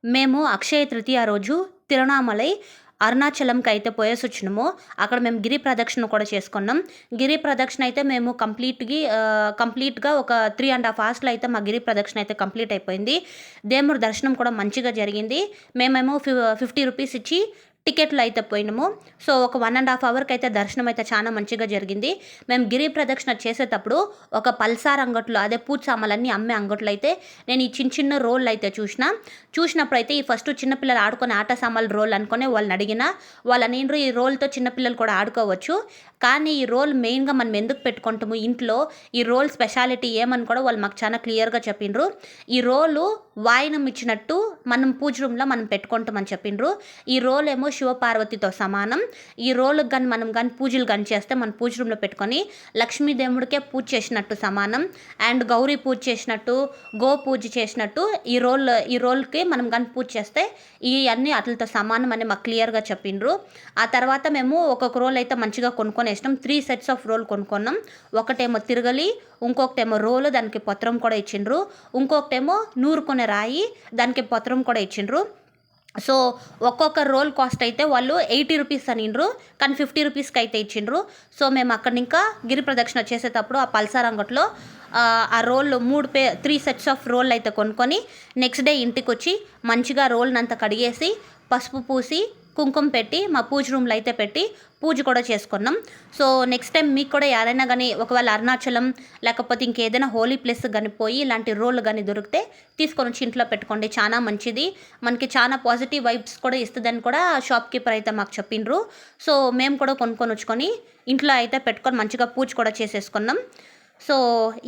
మేము అక్షయ తృతీయ రోజు తిరువణామలై అరుణాచలంకి అయితే పోయేసొచ్చినాము. అక్కడ మేము గిరి ప్రదక్షిణ కూడా చేసుకున్నాం. గిరి ప్రదక్షిణ అయితే మేము కంప్లీట్‌గా ఒక 3½ అవర్స్‌లో అయితే మా గిరి ప్రదక్షిణ అయితే కంప్లీట్ అయిపోయింది. దేవుడి దర్శనం కూడా మంచిగా జరిగింది. మేమేమో 50 రూపీస్ ఇచ్చి టికెట్లు అయితే పోయినాము. సో, ఒక 1½ అవర్‌కి అయితే దర్శనం అయితే చాలా మంచిగా జరిగింది. మేము గిరి ప్రదక్షిణ చేసేటప్పుడు ఒక పల్సార్ అంగట్లో అదే పూజ సామాన్లన్నీ అమ్మే అంగట్లో అయితే నేను ఈ చిన్న రోళ్ళు అయితే చూసినప్పుడైతే ఈ ఫస్ట్ చిన్న పిల్లలు ఆడుకునే ఆట సామాన్లు రోల్ అనుకుని వాళ్ళని అడిగిన వాళ్ళనేండ్రు ఈ రోల్తో చిన్నపిల్లలు కూడా ఆడుకోవచ్చు. కానీ ఈ రోల్ మెయిన్‌గా మనం ఎందుకు పెట్టుకుంటాము ఇంట్లో, ఈ రోల్ స్పెషాలిటీ ఏమని కూడా వాళ్ళు మాకు చాలా క్లియర్‌గా చెప్పిండ్రు. ఈ రోలు వాయనం ఇచ్చినట్టు మనం పూజ రూమ్‌లో మనం పెట్టుకుంటామని చెప్పిండ్రు. ఈ రోల్ ఏమో శివపార్వతితో సమానం. ఈ రోలుకి గాని మనం గాని పూజలు గాని చేస్తే మన పూజ రూమ్‌లో పెట్టుకొని లక్ష్మీదేవుడికే పూజ చేసినట్టు సమానం. అండ్ గౌరీ పూజ చేసినట్టు, గో పూజ చేసినట్టు ఈ రోల్‌కి మనం గాని పూజ చేస్తే ఇయన్నీ ఆటిలతో సమానం అని మాకు క్లియర్‌గా చెప్పిండ్రు. ఆ తర్వాత మేము ఒక్కొక్క రోల్ అయితే మంచిగా కొనుక్కొనేసినాం. 3 సెట్స్ ఆఫ్ రోల్ కొనుక్కున్నాం. ఒకటేమో తిరగలి, ఇంకొకటేమో రోలు దానికి పత్రం కూడా ఇచ్చిండ్రు. ఇంకొకటేమో నూరుకునే రాయి దానికి పత్రం కూడా ఇచ్చిండ్రు. సో, ఒక్కొక్క రోల్ కాస్ట్ అయితే వాళ్ళు 80 రూపీస్ అనిండ్రు. కానీ 50 రూపీస్‌కి అయితే ఇచ్చిండ్రు. సో, మేము అక్కడనింకా గిరి ప్రదక్షిణ చేసేటప్పుడు ఆ పల్సార్ అంగట్లో ఆ రోళ్ళు 3 సెట్స్ ఆఫ్ రోల్ అయితే కొనుక్కొని నెక్స్ట్ డే ఇంటికొచ్చి మంచిగా రోల్నంతా కడిగేసి, పసుపు పూసి, కుంకుమ పెట్టి మా పూజ రూమ్‌లో అయితే పెట్టి పూజ కూడా చేసుకున్నాం. సో, నెక్స్ట్ టైం మీకు కూడా యాడైనా గానీ ఒకవేళ అరుణాచలం లేకపోతే ఇంకేదైనా హోలీ ప్లేస్‌కి గానీ పోయి ఇలాంటి రోళ్ళు గానీ దొరికితే తీసుకొనొచ్చి ఇంట్లో పెట్టుకోండి. చాలా మంచిది. మనకి చాలా పాజిటివ్ వైబ్స్ కూడా ఇస్తదని కూడా షాప్ కీపర్ అయితే మాకు చెప్పిండ్రు. సో, మేము కూడా కొనుక్కొనొచ్చుకొని ఇంట్లో అయితే పెట్టుకొని మంచిగా పూజ కూడా చేసేసుకున్నాం. సో,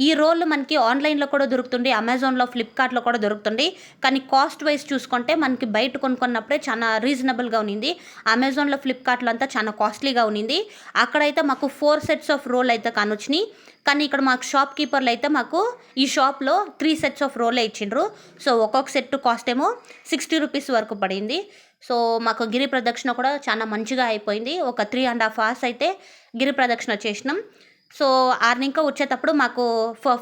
ఈ రోళ్ళు మనకి ఆన్‌లైన్‌లో కూడా దొరుకుతుంది. అమెజాన్‌లో, ఫ్లిప్‌కార్ట్‌లో కూడా దొరుకుతుంది. కానీ కాస్ట్ వైస్ చూసుకుంటే మనకి బయట కొనుక్కున్నప్పుడే చాలా రీజనబుల్‌గా ఉన్నింది. అమెజాన్‌లో, ఫ్లిప్‌కార్ట్‌లో అంతా చాలా కాస్ట్‌లీగా ఉన్నింది. అక్కడైతే మాకు 4 సెట్స్ ఆఫ్ రోల్ అయితే కానొచ్చినాయి. కానీ ఇక్కడ మాకు షాప్ కీపర్లు అయితే మాకు ఈ షాప్‌లో 3 సెట్స్ ఆఫ్ రోలే ఇచ్చిండ్రు. సో, ఒక్కొక్క సెట్ కాస్ట్ ఏమో 60 రూపీస్ వరకు పడింది. సో, మాకు గిరి ప్రదక్షిణ కూడా చాలా మంచిగా అయిపోయింది. ఒక 3½ అవర్స్ అయితే గిరి ప్రదక్షిణ చేసినాం. సో, ఆర్నింకా వచ్చేటప్పుడు మాకు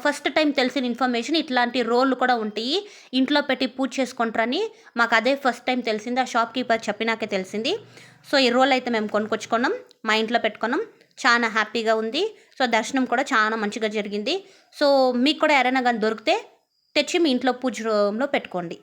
ఫస్ట్ టైం తెలిసిన ఇన్ఫర్మేషన్ ఇట్లాంటి రోళ్ళు కూడా ఉంటాయి. ఇంట్లో పెట్టి పూజ చేసుకుంటారని మాకు అదే ఫస్ట్ టైం తెలిసింది. ఆ షాప్ కీపర్ చెప్పినాకే తెలిసింది. సో, ఈ రోల్ అయితే మేము కొనుక్కొచ్చుకున్నాం. మా ఇంట్లో పెట్టుకున్నాం. చాలా హ్యాపీగా ఉంది. సో, దర్శనం కూడా చాలా మంచిగా జరిగింది. సో, మీకు కూడా ఎవరైనా గానీ దొరికితే తెచ్చి మీ ఇంట్లో పూజ రూమ్‌లో పెట్టుకోండి.